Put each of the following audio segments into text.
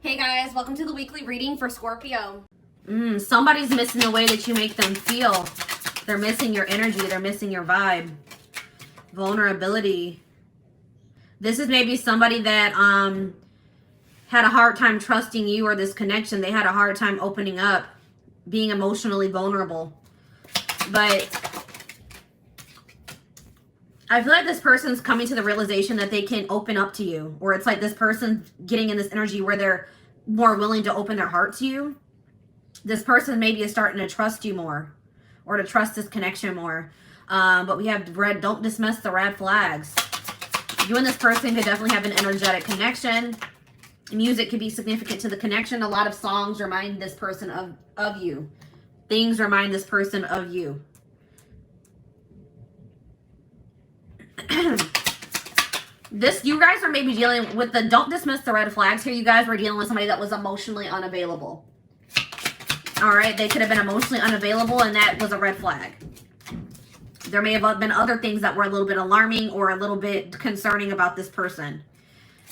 Hey guys, welcome to the weekly reading for Scorpio. Somebody's missing the way that you make them feel. They're missing your energy. They're missing your vibe. Vulnerability. This is maybe somebody that had a hard time trusting you or this connection. They had a hard time opening up, being emotionally vulnerable. But I feel like this person's coming to the realization that they can open up to you. Or it's like this person getting in this energy where they're more willing to open their heart to you. This person maybe is starting to trust you more. Or to trust this connection more. But we have red. Don't dismiss the red flags. You and this person could definitely have an energetic connection. Music could be significant to the connection. A lot of songs remind this person of you. Things remind this person of you. You guys are maybe dealing with the, don't dismiss the red flags here. You guys were dealing with somebody that was emotionally unavailable. All right, they could have been emotionally unavailable, and that was a red flag. There may have been other things that were a little bit alarming or a little bit concerning about this person.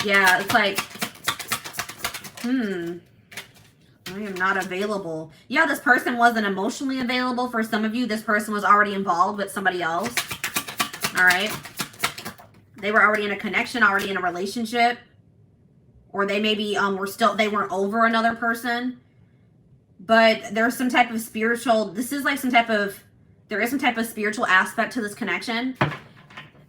Yeah, it's like, I am not available. Yeah, this person wasn't emotionally available for some of you. This person was already involved with somebody else. All right. They were already in a connection, already in a relationship. Or they maybe they weren't over another person. But there's some type of spiritual, there is some type of spiritual aspect to this connection.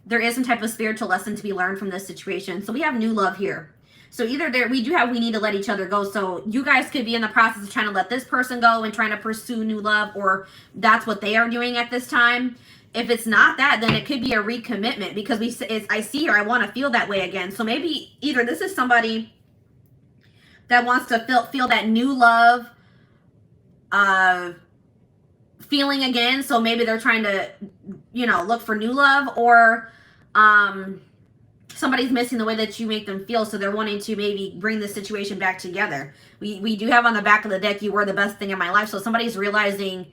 There is some type of spiritual lesson to be learned from this situation. So we have new love here. So either we need to let each other go. So you guys could be in the process of trying to let this person go and trying to pursue new love, or that's what they are doing at this time. If it's not that, then it could be a recommitment, because I see here, I want to feel that way again. So maybe either this is somebody that wants to feel that new love feeling again. So maybe they're trying to, look for new love, or somebody's missing the way that you make them feel. So they're wanting to maybe bring the situation back together. We do have on the back of the deck, you were the best thing in my life. So somebody's realizing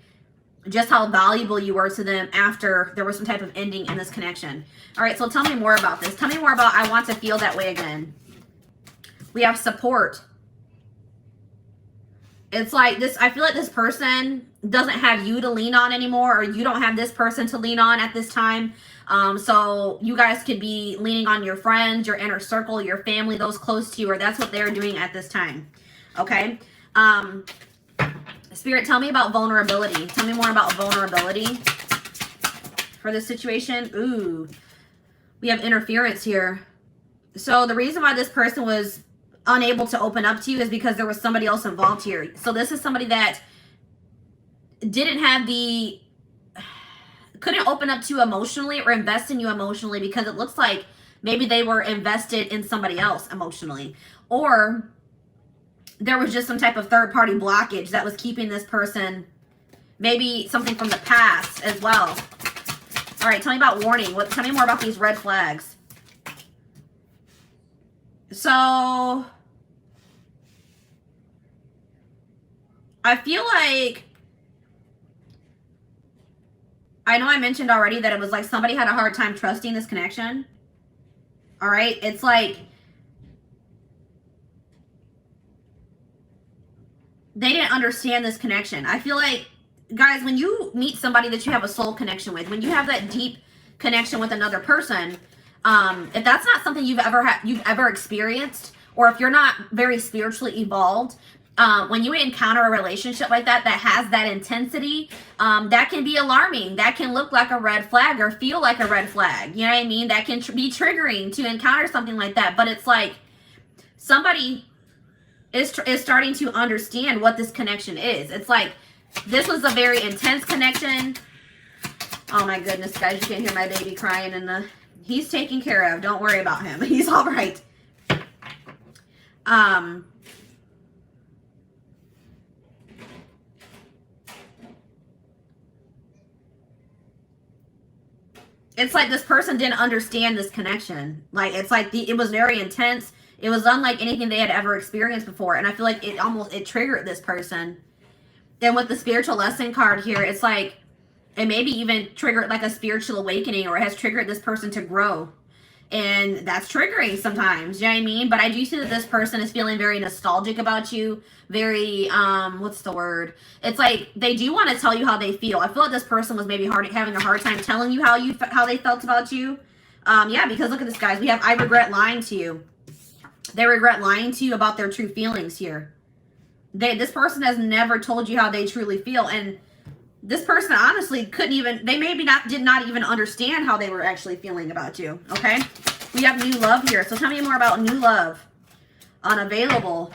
just how valuable you were to them after there was some type of ending in this connection. All right, so tell me more about this. Tell me more about, I want to feel that way again. We have support. It's like this, I feel like this person doesn't have you to lean on anymore, or you don't have this person to lean on at this time. So you guys could be leaning on your friends, your inner circle, your family, those close to you, or that's what they're doing at this time. Okay. Spirit, tell me about vulnerability. Tell me more about vulnerability for this situation. Ooh, we have interference here. So the reason why this person was unable to open up to you is because there was somebody else involved here. So this is somebody that couldn't open up to you emotionally or invest in you emotionally, because it looks like maybe they were invested in somebody else emotionally, or there was just some type of third-party blockage that was keeping this person, maybe something from the past as well. All right, tell me about warning. Tell me more about these red flags. So I feel like, I know I mentioned already that it was like somebody had a hard time trusting this connection. All right, it's like they didn't understand this connection. I feel like, guys, when you meet somebody that you have a soul connection with, when you have that deep connection with another person, if that's not something you've ever experienced, or if you're not very spiritually evolved, when you encounter a relationship like that has that intensity, that can be alarming. That can look like a red flag or feel like a red flag. You know what I mean? That can be triggering to encounter something like that. But it's like somebody is starting to understand what this connection is. It's like this was a very intense connection. Oh my goodness, guys, you can't hear my baby crying he's taken care of. Don't worry about him. He's all right. It's like this person didn't understand this connection. Like, it's like it was very intense. It was unlike anything they had ever experienced before. And I feel like it triggered this person. Then with the spiritual lesson card here, it's like it maybe even triggered like a spiritual awakening, or it has triggered this person to grow. And that's triggering sometimes, you know what I mean? But I do see that this person is feeling very nostalgic about you. Very, what's the word? It's like they do want to tell you how they feel. I feel like this person was maybe having a hard time telling you how they felt about you. Yeah, because look at this, guys. We have, I regret lying to you. They regret lying to you about their true feelings here. This person has never told you how they truly feel. And this person honestly couldn't even, they maybe did not even understand how they were actually feeling about you, okay? We have new love here. So tell me more about new love. Unavailable.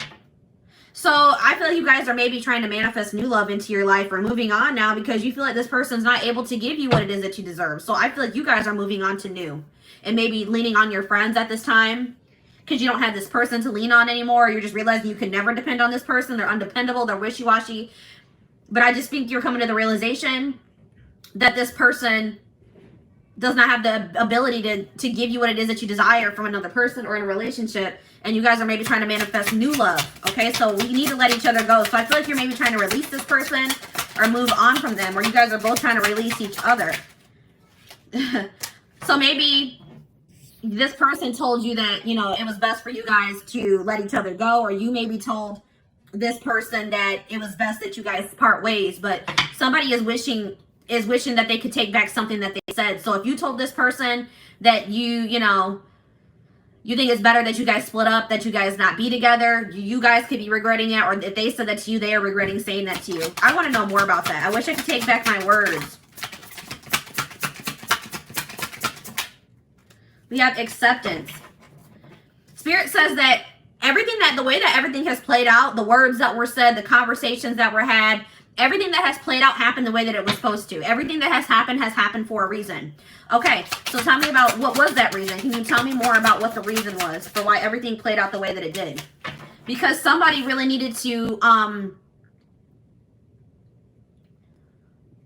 So I feel like you guys are maybe trying to manifest new love into your life or moving on now because you feel like this person's not able to give you what it is that you deserve. So I feel like you guys are moving on to new and maybe leaning on your friends at this time because you don't have this person to lean on anymore. Or you're just realizing you can never depend on this person. They're undependable. They're wishy-washy. But I just think you're coming to the realization that this person does not have the ability to give you what it is that you desire from another person or in a relationship. And you guys are maybe trying to manifest new love. Okay, so we need to let each other go. So I feel like you're maybe trying to release this person or move on from them. Or you guys are both trying to release each other. So maybe this person told you that, you know, it was best for you guys to let each other go. Or you maybe told this person that it was best that you guys part ways, but somebody is wishing that they could take back something that they said. So if you told this person that you think it's better that you guys split up, that you guys not be together, you guys could be regretting it. Or if they said that to you, they are regretting saying that to you. I want to know more about that. I wish I could take back my words. We have acceptance. Spirit says that the way that everything has played out, the words that were said, the conversations that were had, everything that has played out happened the way that it was supposed to. Everything that has happened for a reason. Okay, so tell me about what was that reason. Can you tell me more about what the reason was for why everything played out the way that it did? Because somebody really needed to,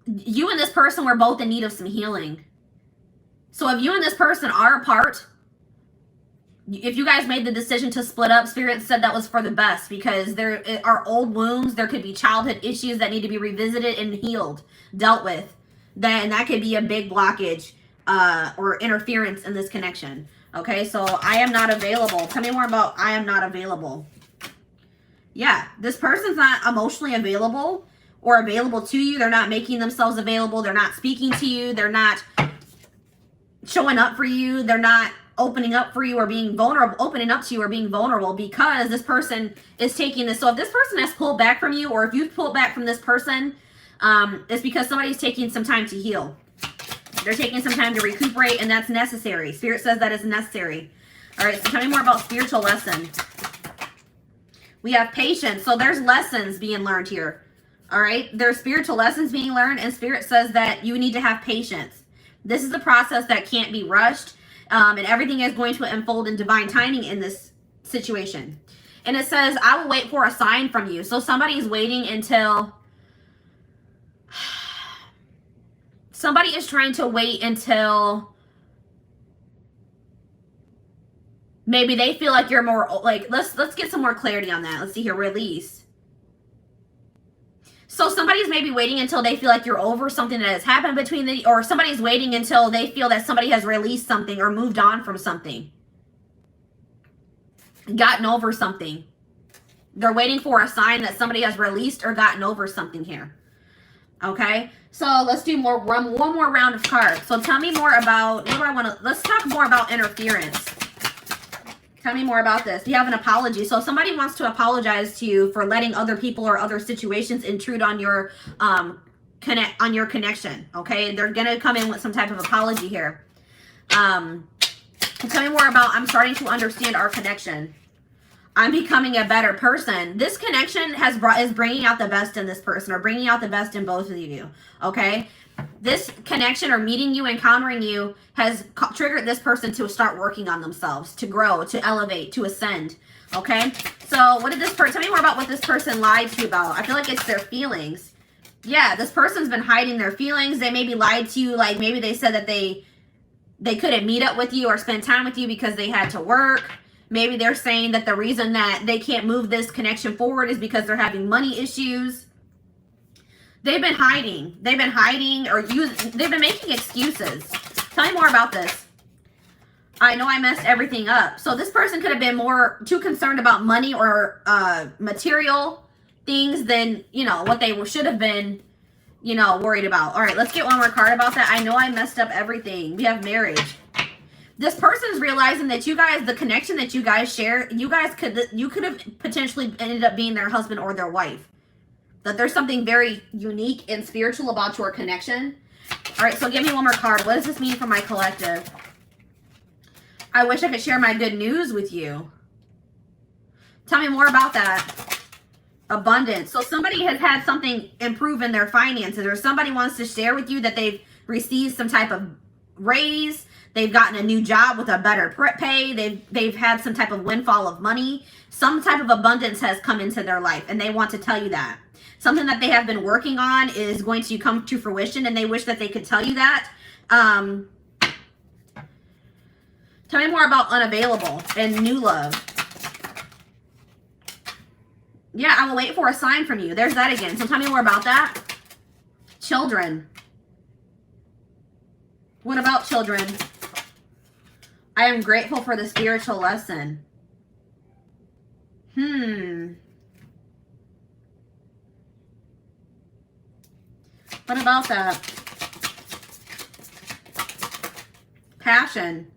you and this person were both in need of some healing. So if you and this person are apart, if you guys made the decision to split up, Spirit said that was for the best because there are old wounds. There could be childhood issues that need to be revisited and healed, dealt with. Then that could be a big blockage or interference in this connection. Okay, so I am not available. Tell me more about I am not available. Yeah, this person's not emotionally available or available to you. They're not making themselves available. They're not speaking to you. They're not showing up for you. They're not opening up for you or being vulnerable, opening up to you or being vulnerable because this person is taking this. So if this person has pulled back from you or if you've pulled back from this person, it's because somebody's taking some time to heal. They're taking some time to recuperate and that's necessary. Spirit says that is necessary. All right, so tell me more about spiritual lesson. We have patience. So there's lessons being learned here. All right, there's spiritual lessons being learned and Spirit says that you need to have patience. This is a process that can't be rushed. And everything is going to unfold in divine timing in this situation. And it says, I will wait for a sign from you. So somebody's waiting until, somebody is trying to wait until maybe they feel like you're more, like, let's get some more clarity on that. Let's see here, release. So somebody's maybe waiting until they feel like you're over something that has happened between or somebody's waiting until they feel that somebody has released something or moved on from something. Gotten over something. They're waiting for a sign that somebody has released or gotten over something here. Okay, so let's do one more round of cards. So tell me more about, what do I want to, let's talk more about interference. Tell me more about this. You have an apology. So if somebody wants to apologize to you for letting other people or other situations intrude on your connection. Okay, they're gonna come in with some type of apology here. Tell me more about, I'm starting to understand our connection. I'm becoming a better person. This connection is bringing out the best in this person or bringing out the best in both of you. Okay. This connection or meeting you, encountering you has triggered this person to start working on themselves, to grow, to elevate, to ascend. Okay. So what did this person, tell me more about what this person lied to you about. I feel like it's their feelings. Yeah. This person's been hiding their feelings. They maybe lied to you. Like maybe they said that they couldn't meet up with you or spend time with you because they had to work. Maybe they're saying that the reason that they can't move this connection forward is because they're having money issues. They've been hiding. They've been hiding or they've been making excuses. Tell me more about this. I know I messed everything up. So this person could have been too concerned about money or material things than, you know, what they should have been, you know, worried about. All right, let's get one more card about that. I know I messed up everything. We have marriage. This person is realizing that you guys, the connection that you guys share, you could have potentially ended up being their husband or their wife. That there's something very unique and spiritual about your connection. All right, so give me one more card. What does this mean for my collective? I wish I could share my good news with you. Tell me more about that. Abundance. So somebody has had something improve in their finances, or somebody wants to share with you that they've received some type of raise. They've gotten a new job with a better pay. They've had some type of windfall of money. Some type of abundance has come into their life, and they want to tell you that. Something that they have been working on is going to come to fruition, and they wish that they could tell you that. Tell me more about unavailable and new love. Yeah, I will wait for a sign from you. There's that again. So tell me more about that. Children. What about children? I am grateful for the spiritual lesson. What about that? Passion.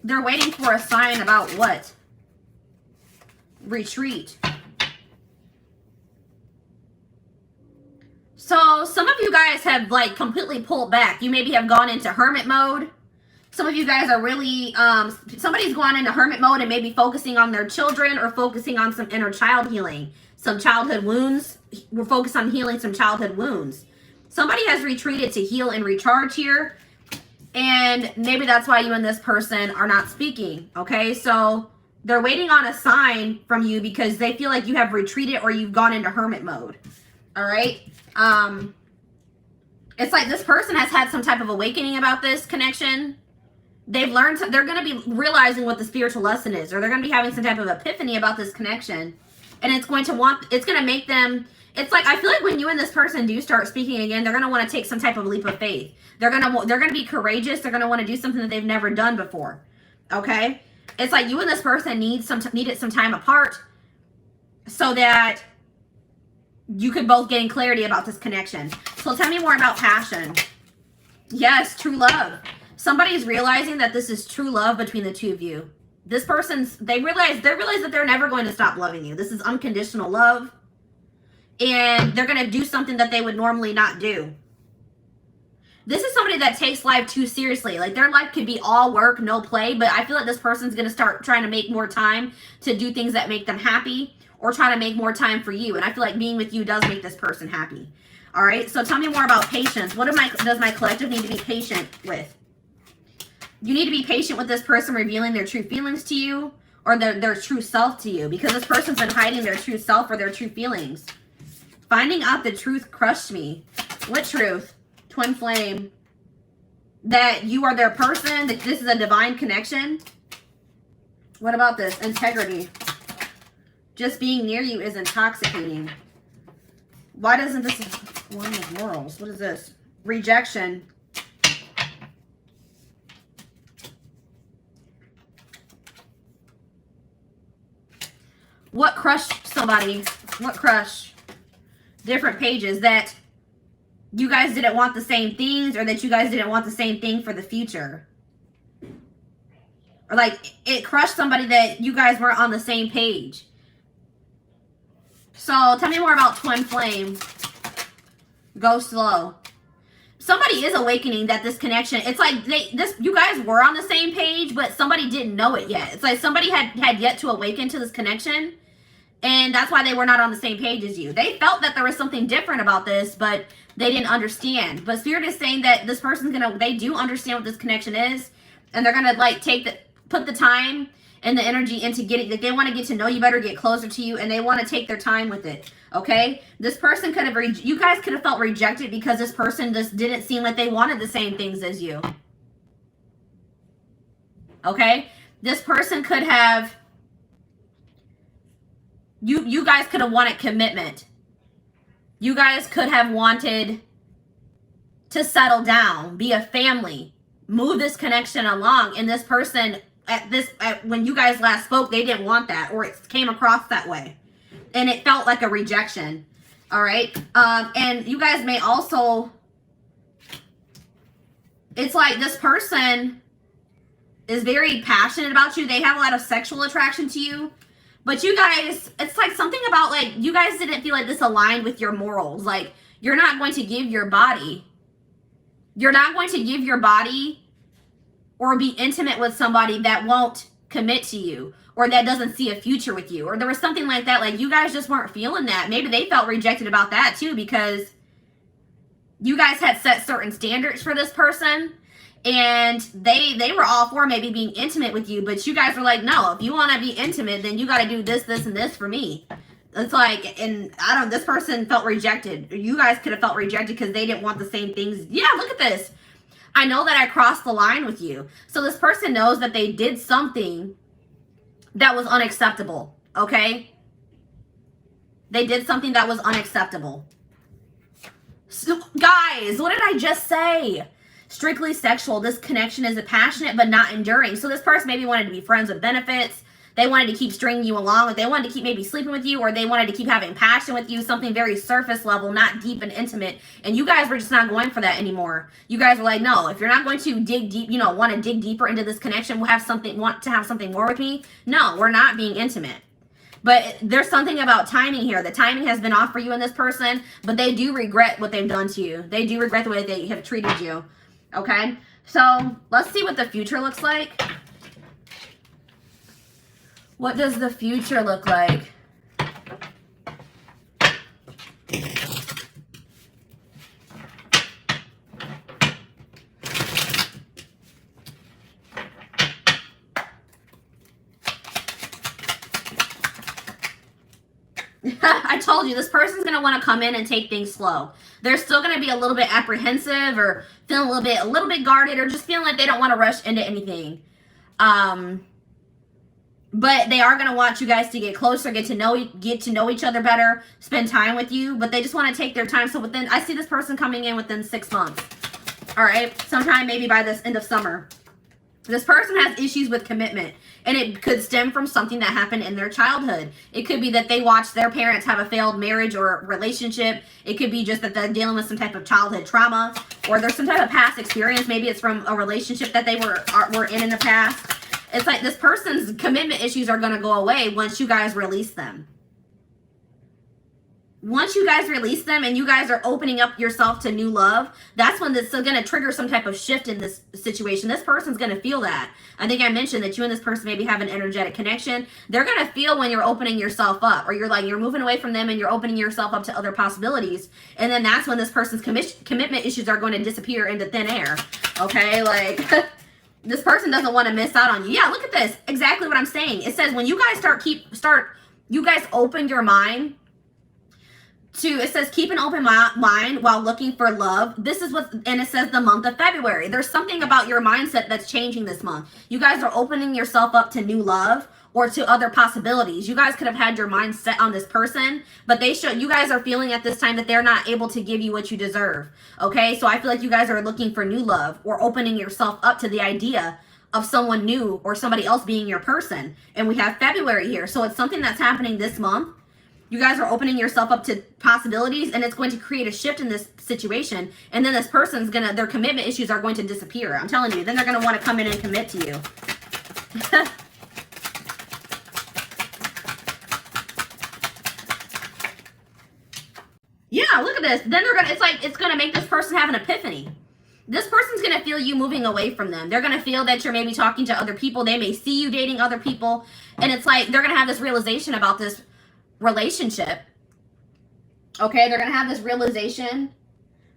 They're waiting for a sign about what? Retreat. So some of you guys have like completely pulled back. You maybe have gone into hermit mode. Some of you guys are really, somebody's gone into hermit mode and maybe focusing on their children or focusing on some inner child healing. Some childhood wounds. We're focused on healing some childhood wounds. Somebody has retreated to heal and recharge here. And maybe that's why you and this person are not speaking, okay? So they're waiting on a sign from you because they feel like you have retreated or you've gone into hermit mode, all right? It's like this person has had some type of awakening about this connection. They've learned, they're going to be realizing what the spiritual lesson is, or they're going to be having some type of epiphany about this connection. And it's going to make them, it's like, I feel like when you and this person do start speaking again, they're going to want to take some type of leap of faith. They're going to be courageous. They're going to want to do something that they've never done before. Okay? It's like you and this person needed some time apart so that you could both gain clarity about this connection. So tell me more about passion. Yes, true love. Somebody's realizing that this is true love between the two of you. This person's, they realize that they're never going to stop loving you. This is unconditional love. And they're going to do something that they would normally not do. This is somebody that takes life too seriously. Like their life could be all work, no play, but I feel like this person's going to start trying to make more time to do things that make them happy or try to make more time for you. And I feel like being with you does make this person happy. All right. So tell me more about patience. What does my collective need to be patient with? You need to be patient with this person revealing their true feelings to you or their true self to you, because this person's been hiding their true self or their true feelings. Finding out the truth crushed me. What truth? Twin flame. That you are their person, that this is a divine connection. What about this? Integrity. Just being near you is intoxicating. Why doesn't this one of morals? What is this? Rejection. What crushed somebody? What crushed? Different pages. That you guys didn't want the same things, or that you guys didn't want the same thing for the future. Or like it crushed somebody that you guys weren't on the same page. So tell me more about twin flame. Go slow. Somebody is awakening that this connection, it's like you guys were on the same page, but somebody didn't know it yet. It's like somebody had yet to awaken to this connection, and that's why they were not on the same page as you. They felt that there was something different about this, but they didn't understand. But Spirit is saying that this person's they do understand what this connection is, and they're gonna like put the time and the energy into getting, like they want to get to know you better, get closer to you, and they want to take their time with it. Okay, this person could have, you guys could have felt rejected because this person just didn't seem like they wanted the same things as you. Okay, this person could have, you guys could have wanted commitment. you guys could have wanted to settle down, be a family, move this connection along, and this person when you guys last spoke, they didn't want that, or it came across that way, and it felt like a rejection. All right, and you guys may also, it's like this person is very passionate about you. They have a lot of sexual attraction to you, but you guys, it's like something about like you guys didn't feel like this aligned with your morals. Like you're not going to give your body. You're not going to give your body or be intimate with somebody that won't commit to you or that doesn't see a future with you. Or there was something like that. Like you guys just weren't feeling that. Maybe they felt rejected about that too, because you guys had set certain standards for this person and they were all for maybe being intimate with you, but you guys were like, no, if you want to be intimate, then you got to do this, this, and this for me. It's like, and this person felt rejected. You guys could have felt rejected because they didn't want the same things. Yeah, look at this. I know that I crossed the line with you. So this person knows that they did something that was unacceptable, okay? They did something that was unacceptable. So, guys, what did I just say? Strictly sexual. This connection is passionate but not enduring. So this person maybe wanted to be friends with benefits. They wanted to keep stringing you along. They wanted to keep maybe sleeping with you, or they wanted to keep having passion with you, something very surface level, not deep and intimate. And you guys were just not going for that anymore. You guys were like, no, if you're not going to dig deep, you know, want to dig deeper into this connection, want to have something more with me. No, we're not being intimate. But there's something about timing here. The timing has been off for you and this person, but they do regret what they've done to you. They do regret the way they have treated you. Okay? So let's see what the future looks like. What does the future look like? I told you, this person's going to want to come in and take things slow. They're still going to be a little bit apprehensive or feeling a little bit guarded, or just feeling like they don't want to rush into anything. But they are going to want you guys to get closer, get to know each other better, spend time with you. But they just want to take their time. So I see this person coming in within 6 months. All right. Sometime maybe by this end of summer. This person has issues with commitment, and it could stem from something that happened in their childhood. It could be that they watched their parents have a failed marriage or relationship. It could be just that they're dealing with some type of childhood trauma, or there's some type of past experience. Maybe it's from a relationship that they were in the past. It's like this person's commitment issues are going to go away once you guys release them. Once you guys release them and you guys are opening up yourself to new love, that's when this is going to trigger some type of shift in this situation. This person's going to feel that. I think I mentioned that you and this person maybe have an energetic connection. They're going to feel when you're opening yourself up, or you're moving away from them and you're opening yourself up to other possibilities. And then that's when this person's commitment issues are going to disappear into thin air. Okay, like this person doesn't want to miss out on you. Yeah, look at this. Exactly what I'm saying. It says when you guys you guys open your mind it says keep an open mind while looking for love. This is and it says the month of February. There's something about your mindset that's changing this month. You guys are opening yourself up to new love or to other possibilities. You guys could have had your mind set on this person, but you guys are feeling at this time that they're not able to give you what you deserve. Okay, so I feel like you guys are looking for new love or opening yourself up to the idea of someone new or somebody else being your person. And we have February here, so it's something that's happening this month. You guys are opening yourself up to possibilities, and it's going to create a shift in this situation. And then this person's their commitment issues are going to disappear. I'm telling you, then they're going to want to come in and commit to you. Yeah, look at this. Then it's going to make this person have an epiphany. This person's going to feel you moving away from them. They're going to feel that you're maybe talking to other people. They may see you dating other people. And it's like they're going to have this realization about this relationship. Okay, they're going to have this realization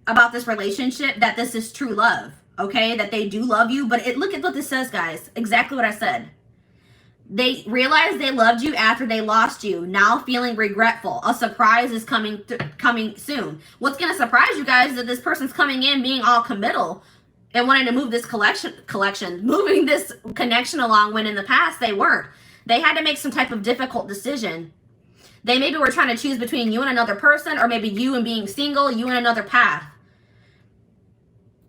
about this relationship that this is true love. Okay, that they do love you. But look at what this says, guys. Exactly what I said. They realized they loved you after they lost you. Now feeling regretful. A surprise is coming soon. What's going to surprise you guys is that this person's coming in being all committal and wanting to move this moving this connection along when in the past they weren't. They had to make some type of difficult decision. They maybe were trying to choose between you and another person, or maybe you and being single, you and another path.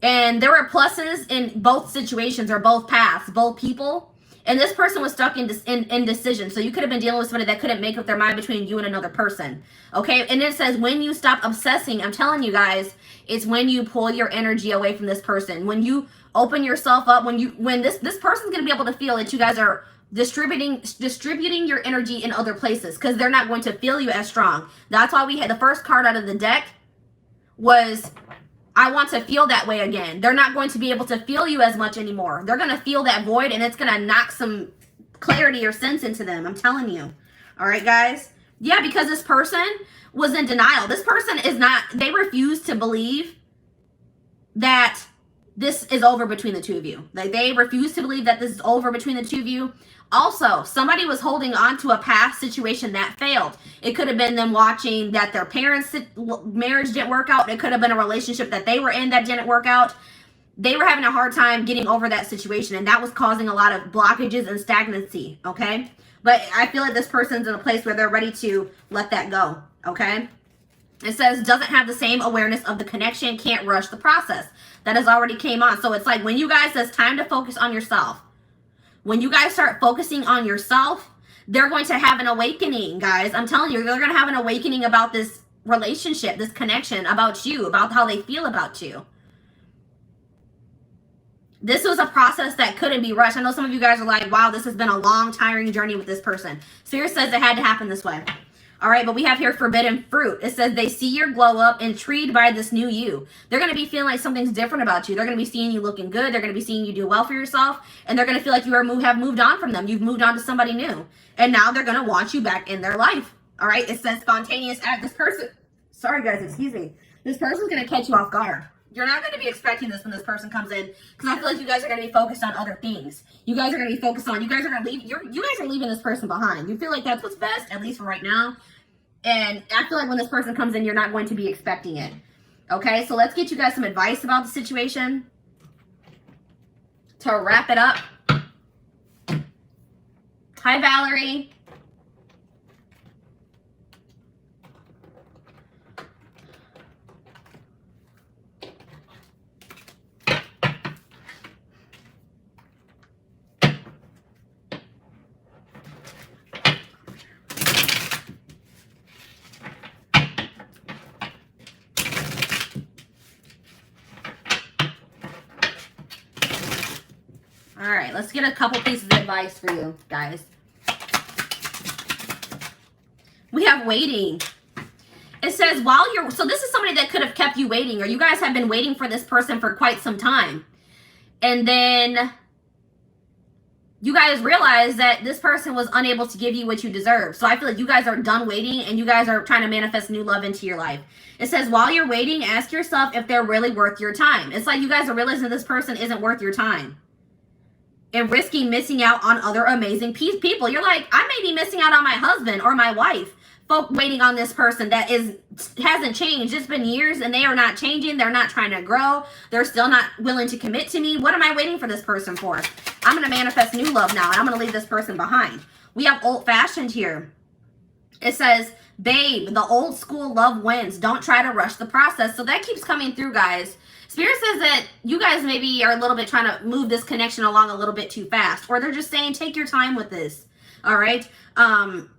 And there were pluses in both situations, or both paths, both people. And this person was stuck in indecision. So you could have been dealing with somebody that couldn't make up their mind between you and another person. Okay? And it says when you stop obsessing, I'm telling you guys, it's when you pull your energy away from this person. When you open yourself up, when this person's going to be able to feel that you guys are distributing your energy in other places, because they're not going to feel you as strong. That's why we had the first card out of the deck was, I want to feel that way again. They're not going to be able to feel you as much anymore. They're going to feel that void, and it's going to knock some clarity or sense into them. I'm telling you. All right, guys? Yeah, because this person was in denial. This person is not, they refuse to believe that this is over between the two of you. Like, they refuse to believe that this is over between the two of you. Also, somebody was holding on to a past situation that failed. It could have been them watching that their parents' marriage didn't work out. It could have been a relationship that they were in that didn't work out. They were having a hard time getting over that situation, and that was causing a lot of blockages and stagnancy, okay? But I feel like this person's in a place where they're ready to let that go, okay? It says, doesn't have the same awareness of the connection, can't rush the process. That has already came on. So it's like when you guys, it's time to focus on yourself. When you guys start focusing on yourself, they're going to have an awakening, guys. I'm telling you, they're going to have an awakening about this relationship, this connection, about you, about how they feel about you. This was a process that couldn't be rushed. I know some of you guys are like, wow, this has been a long, tiring journey with this person. Spirit says it had to happen this way. All right, but we have here forbidden fruit. It says they see your glow up, intrigued by this new you. They're going to be feeling like something's different about you. They're going to be seeing you looking good. They're going to be seeing you do well for yourself. And they're going to feel like you have moved on from them. You've moved on to somebody new. And now they're going to want you back in their life. All right, it says spontaneous act. This person, sorry guys, excuse me. This person's going to catch you off guard. You're not going to be expecting this when this person comes in, because I feel like you guys are going to be focused on other things. You guys are going to be focused on, you guys are going to leave, you guys are leaving this person behind. You feel like that's what's best, at least for right now. And I feel like when this person comes in, you're not going to be expecting it. Okay, so let's get you guys some advice about the situation to wrap it up. Hi, Valerie. All right, let's get a couple pieces of advice for you guys. We have waiting. It says while you're, so this is somebody that could have kept you waiting, or you guys have been waiting for this person for quite some time. And then you guys realize that this person was unable to give you what you deserve. So I feel like you guys are done waiting, and you guys are trying to manifest new love into your life. It says while you're waiting, ask yourself if they're really worth your time. It's like you guys are realizing this person isn't worth your time, and risking missing out on other amazing people. You're like, I may be missing out on my husband or my wife. Folk waiting on this person that hasn't changed. It's been years and they are not changing. They're not trying to grow. They're still not willing to commit to me. What am I waiting for this person for? I'm going to manifest new love now, and I'm going to leave this person behind. We have old-fashioned here. It says, babe, the old school love wins. Don't try to rush the process. So that keeps coming through, guys. Spirit says that you guys maybe are a little bit trying to move this connection along a little bit too fast. Or they're just saying, take your time with this. All right?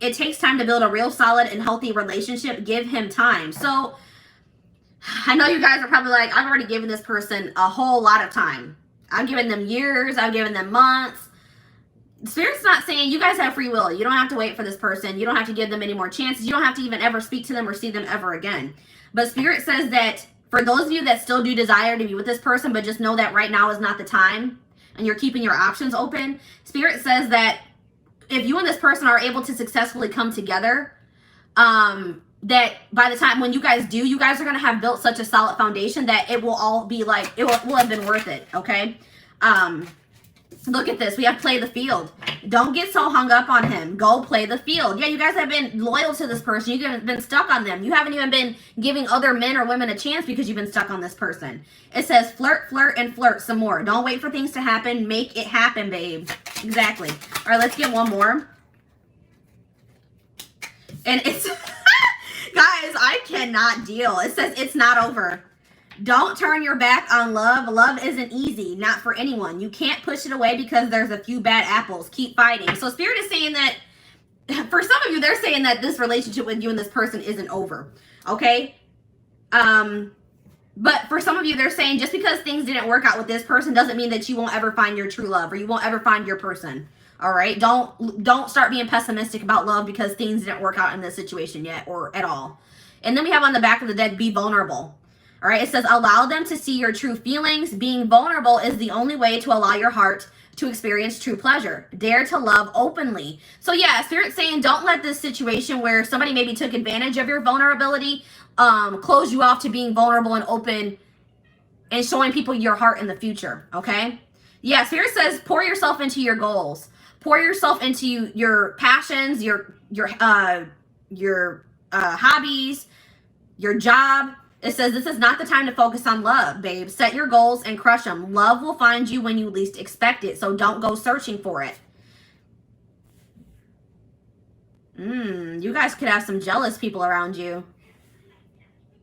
It takes time to build a real solid and healthy relationship. Give him time. So, I know you guys are probably like, I've already given this person a whole lot of time. I've given them years. I've given them months. Spirit's not saying you guys have free will. You don't have to wait for this person. You don't have to give them any more chances. You don't have to even ever speak to them or see them ever again. But Spirit says that for those of you that still do desire to be with this person, but just know that right now is not the time, and you're keeping your options open, Spirit says that if you and this person are able to successfully come together, that by the time when you guys do, you guys are going to have built such a solid foundation that it will all be like, it will have been worth it, okay? Look at this. We have play the field. Don't get so hung up on him. Go play the field. Yeah, you guys have been loyal to this person. You've been stuck on them. You haven't even been giving other men or women a chance because you've been stuck on this person. It says flirt, flirt, and flirt some more. Don't wait for things to happen. Make it happen, babe. Exactly. All right, let's get one more. And it's, guys, I cannot deal. It says it's not over. Don't turn your back on love. Love isn't easy, not for anyone. You can't push it away because there's a few bad apples. Keep fighting. So Spirit is saying that, for some of you, they're saying that this relationship with you and this person isn't over. Okay? But for some of you, they're saying just because things didn't work out with this person doesn't mean that you won't ever find your true love or you won't ever find your person. All right? Don't start being pessimistic about love because things didn't work out in this situation yet or at all. And then we have on the back of the deck, be vulnerable. All right? It says, allow them to see your true feelings. Being vulnerable is the only way to allow your heart to experience true pleasure. Dare to love openly. So yeah, Spirit's saying don't let this situation where somebody maybe took advantage of your vulnerability close you off to being vulnerable and open and showing people your heart in the future, okay? Yeah, Spirit says pour yourself into your goals. Pour yourself into your passions, your hobbies, your job. It says this is not the time to focus on love, babe. Set your goals and crush them. Love will find you when you least expect it, so don't go searching for it. You guys could have some jealous people around you.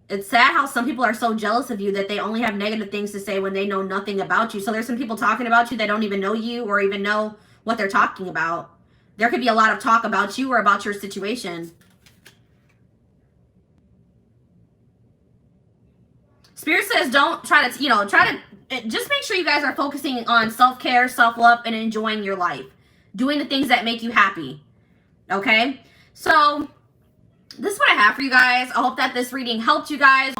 It's sad how some people are so jealous of you that they only have negative things to say when they know nothing about you. So there's some people talking about you that don't even know you or even know what they're talking about. There could be a lot of talk about you or about your situation. Spirit says don't try to, just make sure you guys are focusing on self-care, self-love, and enjoying your life. Doing the things that make you happy. Okay? So this is what I have for you guys. I hope that this reading helped you guys.